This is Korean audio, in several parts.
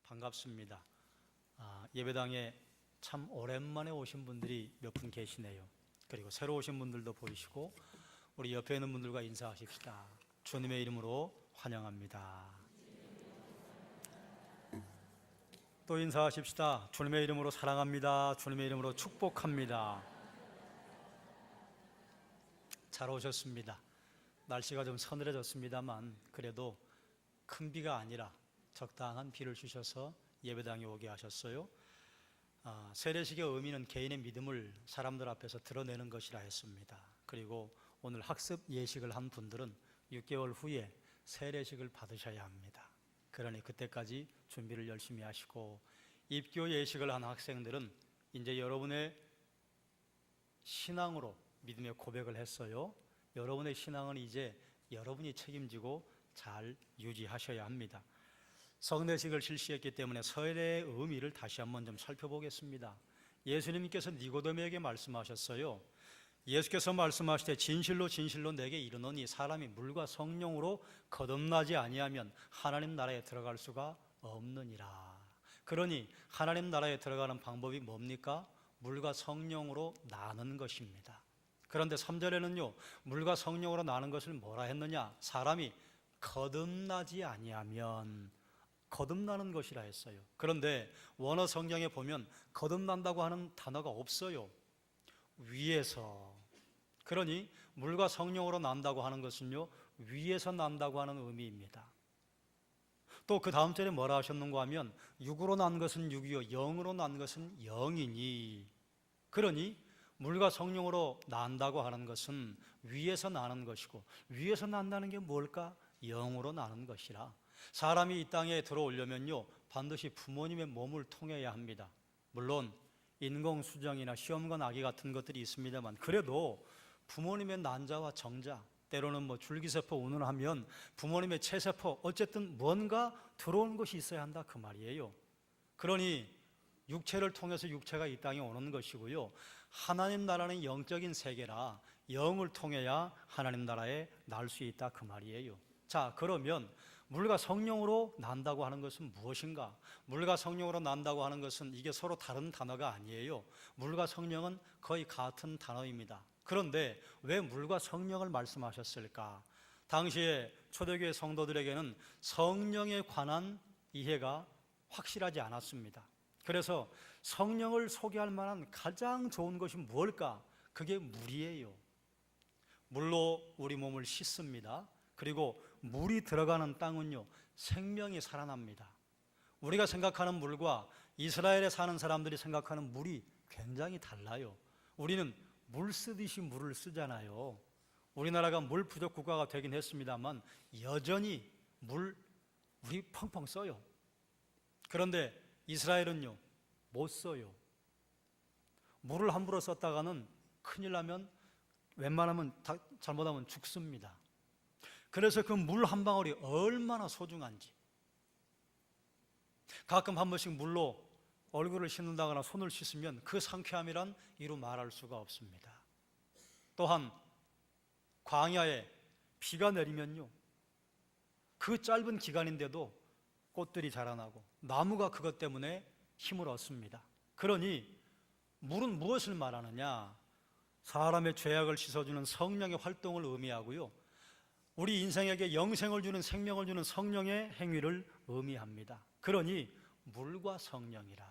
반갑습니다. 예배당에 참 오랜만에 오신 분들이 몇 분 계시네요. 그리고 새로 오신 분들도 보이시고 우리 옆에 있는 분들과 인사하십시다. 주님의 이름으로 환영합니다. 또 인사하십시다. 주님의 이름으로 사랑합니다. 주님의 이름으로 축복합니다. 잘 오셨습니다. 날씨가 좀 서늘해졌습니다만 그래도 큰 비가 아니라 적당한 비를 주셔서 예배당에 오게 하셨어요. 세례식의 의미는 개인의 믿음을 사람들 앞에서 드러내는 것이라 했습니다. 그리고 오늘 학습 예식을 한 분들은 6개월 후에 세례식을 받으셔야 합니다. 그러니 그때까지 준비를 열심히 하시고, 입교 예식을 한 학생들은 이제 여러분의 신앙으로 믿음의 고백을 했어요. 여러분의 신앙은 이제 여러분이 책임지고 잘 유지하셔야 합니다. 성례식을 실시했기 때문에 세례의 의미를 다시 한번 좀 살펴보겠습니다. 예수님께서 니고데모에게 말씀하셨어요. 예수께서 말씀하시되 진실로 진실로 내게 이르노니 사람이 물과 성령으로 거듭나지 아니하면 하나님 나라에 들어갈 수가 없느니라. 그러니 하나님 나라에 들어가는 방법이 뭡니까? 물과 성령으로 나는 것입니다. 그런데 3절에는요, 물과 성령으로 나는 것을 뭐라 했느냐? 사람이 거듭나지 아니하면, 거듭나는 것이라 했어요. 그런데 원어 성경에 보면 거듭난다고 하는 단어가 없어요. 위에서. 그러니 물과 성령으로 난다고 하는 것은요, 위에서 난다고 하는 의미입니다. 또 그 다음 절에 뭐라 하셨는가 하면 육으로 난 것은 육이요 영으로 난 것은 영이니. 그러니 물과 성령으로 난다고 하는 것은 위에서 나는 것이고, 위에서 난다는 게 뭘까? 영으로 나는 것이라. 사람이 이 땅에 들어오려면요, 반드시 부모님의 몸을 통해야 합니다. 물론 인공수정이나 시험관 아기 같은 것들이 있습니다만, 그래도 부모님의 난자와 정자, 때로는 줄기세포 운운하면 부모님의 체세포, 어쨌든 뭔가 들어온 것이 있어야 한다, 그 말이에요. 그러니 육체를 통해서 육체가 이 땅에 오는 것이고요, 하나님 나라는 영적인 세계라 영을 통해야 하나님 나라에 날 수 있다, 그 말이에요. 자, 그러면 물과 성령으로 난다고 하는 것은 무엇인가? 물과 성령으로 난다고 하는 것은 이게 서로 다른 단어가 아니에요. 물과 성령은 거의 같은 단어입니다. 그런데 왜 물과 성령을 말씀하셨을까? 당시에 초대교회 성도들에게는 성령에 관한 이해가 확실하지 않았습니다. 그래서 성령을 소개할 만한 가장 좋은 것이 무엇일까? 그게 물이에요. 물로 우리 몸을 씻습니다. 그리고 물이 들어가는 땅은요, 생명이 살아납니다. 우리가 생각하는 물과 이스라엘에 사는 사람들이 생각하는 물이 굉장히 달라요. 우리는 물 쓰듯이 물을 쓰잖아요. 우리나라가 물 부족 국가가 되긴 했습니다만 여전히 우리 펑펑 써요. 그런데 이스라엘은요, 못 써요. 물을 함부로 썼다가는 큰일 나면 웬만하면 잘못하면 죽습니다. 그래서 그 물 한 방울이 얼마나 소중한지, 가끔 한 번씩 물로 얼굴을 씻는다거나 손을 씻으면 그 상쾌함이란 이루 말할 수가 없습니다. 또한 광야에 비가 내리면요, 그 짧은 기간인데도 꽃들이 자라나고 나무가 그것 때문에 힘을 얻습니다. 그러니 물은 무엇을 말하느냐? 사람의 죄악을 씻어주는 성령의 활동을 의미하고요, 우리 인생에게 영생을 주는, 생명을 주는 성령의 행위를 의미합니다. 그러니 물과 성령이라.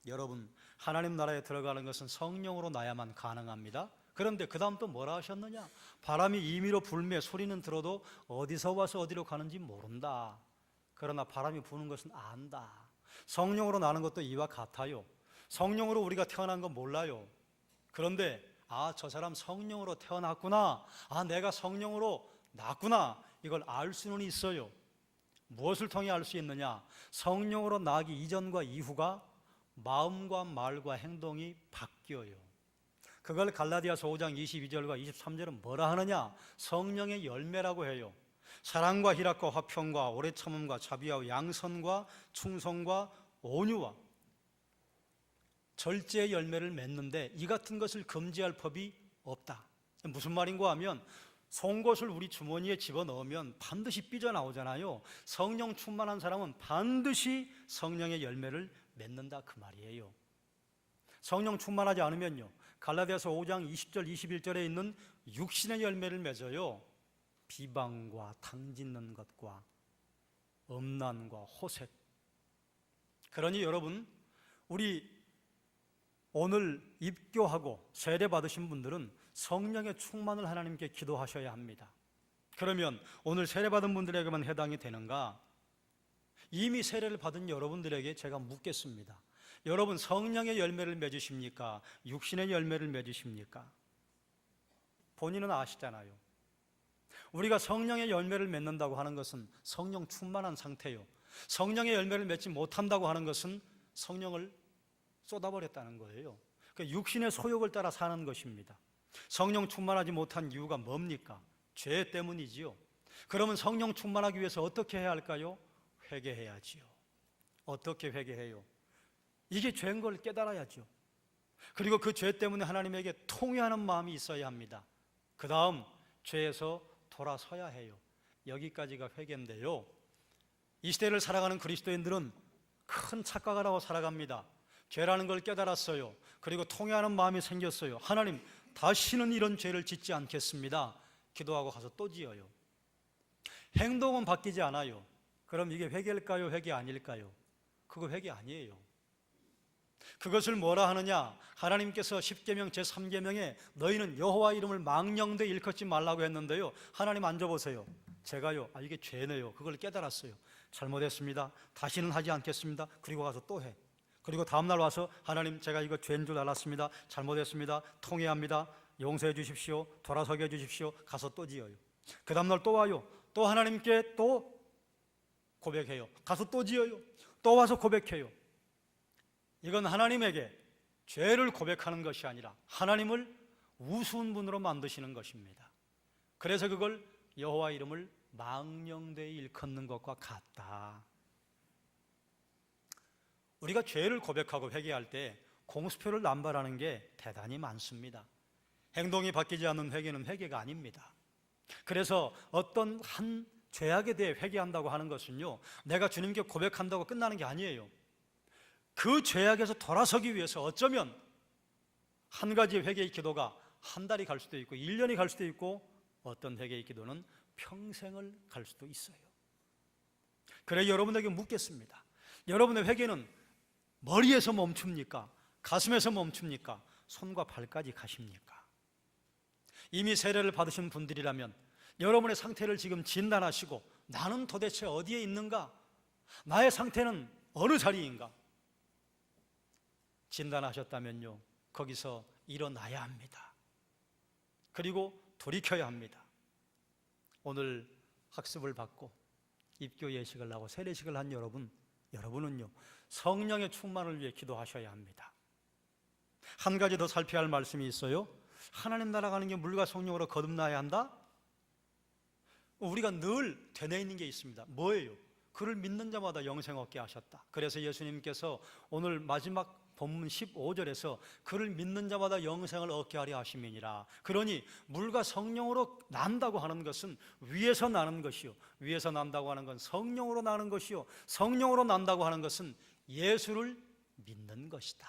여러분, 하나님 나라에 들어가는 것은 성령으로 나야만 가능합니다. 그런데 그 다음 또 뭐라 하셨느냐? 바람이 임의로 불매 소리는 들어도 어디서 와서 어디로 가는지 모른다. 그러나 바람이 부는 것은 안다. 성령으로 나는 것도 이와 같아요. 성령으로 우리가 태어난 건 몰라요. 그런데 저 사람 성령으로 태어났구나, 내가 성령으로 낳았구나, 이걸 알 수는 있어요. 무엇을 통해 알 수 있느냐? 성령으로 나기 이전과 이후가 마음과 말과 행동이 바뀌어요. 그걸 갈라디아서 5장 22절과 23절은 뭐라 하느냐? 성령의 열매라고 해요. 사랑과 희락과 화평과 오래 참음과 자비와 양선과 충성과 온유와 절제의 열매를 맺는데 이 같은 것을 금지할 법이 없다. 무슨 말인가 하면 송곳을 우리 주머니에 집어넣으면 반드시 삐져나오잖아요. 성령 충만한 사람은 반드시 성령의 열매를 맺는다 그 말이에요. 성령 충만하지 않으면요, 갈라디아서 5장 20절 21절에 있는 육신의 열매를 맺어요. 비방과 당짓는 것과 음란과 호색. 그러니 여러분, 우리 오늘 입교하고 세례 받으신 분들은 성령의 충만을 하나님께 기도하셔야 합니다. 그러면 오늘 세례 받은 분들에게만 해당이 되는가? 이미 세례를 받은 여러분들에게 제가 묻겠습니다. 여러분, 성령의 열매를 맺으십니까? 육신의 열매를 맺으십니까? 본인은 아시잖아요. 우리가 성령의 열매를 맺는다고 하는 것은 성령 충만한 상태요, 성령의 열매를 맺지 못한다고 하는 것은 성령을 쏟아버렸다는 거예요. 그러니까 육신의 소욕을 따라 사는 것입니다. 성령 충만하지 못한 이유가 뭡니까? 죄 때문이지요. 그러면 성령 충만하기 위해서 어떻게 해야 할까요? 회개해야지요. 어떻게 회개해요? 이게 죄인 걸 깨달아야죠. 그리고 그 죄 때문에 하나님에게 통회하는 마음이 있어야 합니다. 그 다음 죄에서 돌아서야 해요. 여기까지가 회개인데요, 이 시대를 살아가는 그리스도인들은 큰 착각을 하고 살아갑니다. 죄라는 걸 깨달았어요. 그리고 통회하는 마음이 생겼어요. 하나님, 다시는 이런 죄를 짓지 않겠습니다. 기도하고 가서 또 지어요. 행동은 바뀌지 않아요. 그럼 이게 회개일까요? 회개 아닐까요? 그거 회개 아니에요. 그것을 뭐라 하느냐? 하나님께서 10계명 제3계명에 너희는 여호와 이름을 망령되이 일컫지 말라고 했는데요, 하나님 앉아보세요. 제가요, 이게 죄네요. 그걸 깨달았어요. 잘못했습니다. 다시는 하지 않겠습니다. 그리고 가서 또 해. 그리고 다음날 와서 하나님, 제가 이거 죄인 줄 알았습니다. 잘못했습니다. 통회합니다. 용서해 주십시오. 돌아서게 해 주십시오. 가서 또 지어요. 그 다음날 또 와요. 또 하나님께 또 고백해요. 가서 또 지어요. 또 와서 고백해요. 이건 하나님에게 죄를 고백하는 것이 아니라 하나님을 우스운 분으로 만드시는 것입니다. 그래서 그걸 여호와 이름을 망령되이 일컫는 것과 같다. 우리가 죄를 고백하고 회개할 때 공수표를 남발하는 게 대단히 많습니다. 행동이 바뀌지 않는 회개는 회개가 아닙니다. 그래서 어떤 한 죄악에 대해 회개한다고 하는 것은요, 내가 주님께 고백한다고 끝나는 게 아니에요. 그 죄악에서 돌아서기 위해서 어쩌면 한 가지의 회개의 기도가 한 달이 갈 수도 있고 1년이 갈 수도 있고, 어떤 회개의 기도는 평생을 갈 수도 있어요. 그래 여러분에게 묻겠습니다. 여러분의 회개는 머리에서 멈춥니까? 가슴에서 멈춥니까? 손과 발까지 가십니까? 이미 세례를 받으신 분들이라면 여러분의 상태를 지금 진단하시고, 나는 도대체 어디에 있는가? 나의 상태는 어느 자리인가? 진단하셨다면요, 거기서 일어나야 합니다. 그리고 돌이켜야 합니다. 오늘 학습을 받고 입교 예식을 하고 세례식을 한 여러분은요, 성령의 충만을 위해 기도하셔야 합니다. 한 가지 더 살펴야 할 말씀이 있어요. 하나님 나라 가는 게 물과 성령으로 거듭나야 한다? 우리가 늘 되뇌 있는 게 있습니다. 뭐예요? 그를 믿는 자마다 영생 얻게 하셨다. 그래서 예수님께서 오늘 마지막 본문 15절에서 그를 믿는 자마다 영생을 얻게 하려 하심이니라. 그러니 물과 성령으로 난다고 하는 것은 위에서 나는 것이요, 위에서 난다고 하는 건 성령으로 나는 것이요, 성령으로 난다고 하는 것은 예수를 믿는 것이다.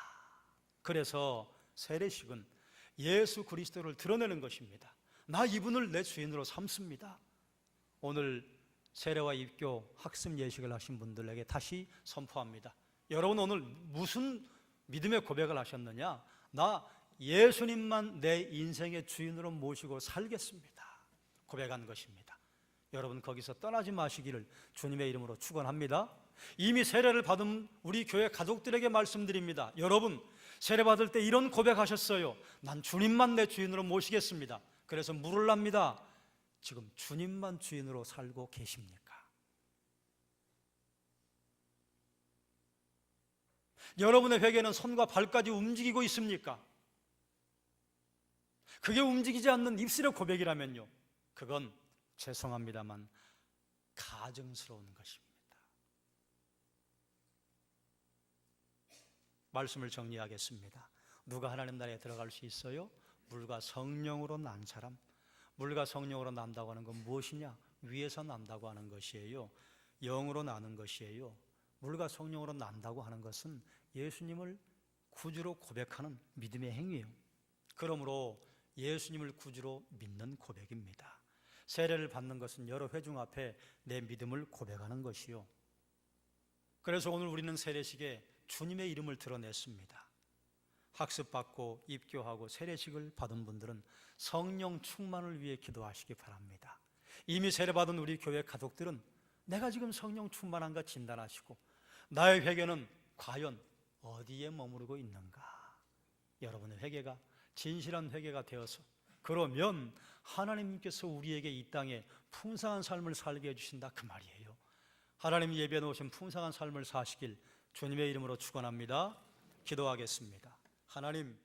그래서 세례식은 예수 그리스도를 드러내는 것입니다. 나 이분을 내 주인으로 삼습니다. 오늘 세례와 입교 학습 예식을 하신 분들에게 다시 선포합니다. 여러분, 오늘 무슨 믿음의 고백을 하셨느냐? 나 예수님만 내 인생의 주인으로 모시고 살겠습니다. 고백한 것입니다. 여러분, 거기서 떠나지 마시기를 주님의 이름으로 축원합니다. 이미 세례를 받은 우리 교회 가족들에게 말씀드립니다. 여러분, 세례 받을 때 이런 고백하셨어요. 난 주님만 내 주인으로 모시겠습니다. 그래서 물으랍니다. 지금 주님만 주인으로 살고 계십니까? 여러분의 회개는 손과 발까지 움직이고 있습니까? 그게 움직이지 않는 입술의 고백이라면요, 그건 죄송합니다만 가증스러운 것입니다. 말씀을 정리하겠습니다. 누가 하나님 나라에 들어갈 수 있어요? 물과 성령으로 난 사람. 물과 성령으로 난다고 하는 건 무엇이냐? 위에서 난다고 하는 것이에요. 영으로 나는 것이에요. 물과 성령으로 난다고 하는 것은 예수님을 구주로 고백하는 믿음의 행위예요. 그러므로 예수님을 구주로 믿는 고백입니다. 세례를 받는 것은 여러 회중 앞에 내 믿음을 고백하는 것이요. 그래서 오늘 우리는 세례식에 주님의 이름을 드러냈습니다. 학습받고 입교하고 세례식을 받은 분들은 성령 충만을 위해 기도하시기 바랍니다. 이미 세례받은 우리 교회 가족들은 내가 지금 성령 충만한가 진단하시고 나의 회개는 과연 어디에 머무르고 있는가? 여러분의 회개가 진실한 회개가 되어서 그러면 하나님께서 우리에게 이 땅에 풍성한 삶을 살게 해주신다 그 말이에요. 하나님이 예비해 놓으신 풍성한 삶을 사시길 주님의 이름으로 축원합니다. 기도하겠습니다. 하나님,